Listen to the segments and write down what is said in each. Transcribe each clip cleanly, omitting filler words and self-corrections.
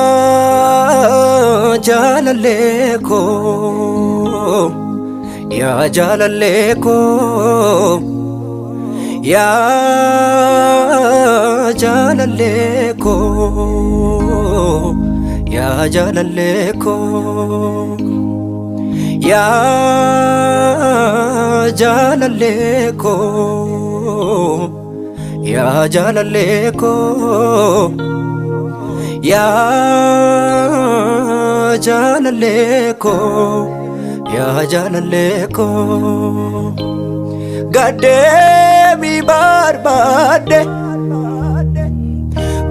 yaa jaalallee koo yaa jaalallee koo yaa jaalallee koo yaa jaalallee koo yaa jaalallee koo yaa jaalallee koo yaa jaalallee koo yaa jaalallee koo gaddeemi barbaadde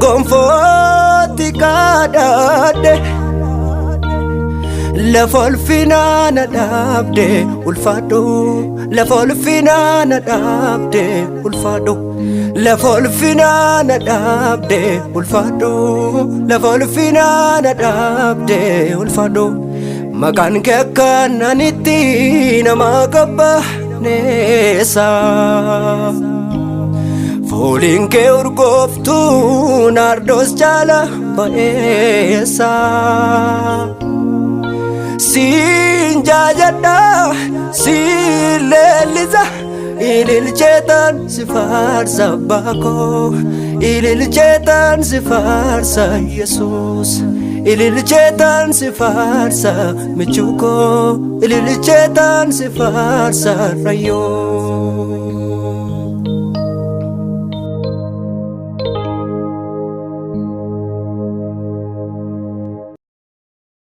gonfootti kadhadhe lafa ulfinaa na dhaabde ulfaadhu lafa ulfinaa na dhaabde ulfaadhu lafa ulfinaa na dhaabde ulfaadhu lafa ulfinaa na dhaabde ulfaadhu maqaan kee akkananitti nama qabbaneessa fuulli kee urgooftuu naardoos jaala ba'eessa siin jaajadha siin leellisa ililcheetan si faarsa baakoo ililcheetan si faarsa Yesuus ililcheetan si faarsa michuukoo ililcheetan si faarsa rayyoo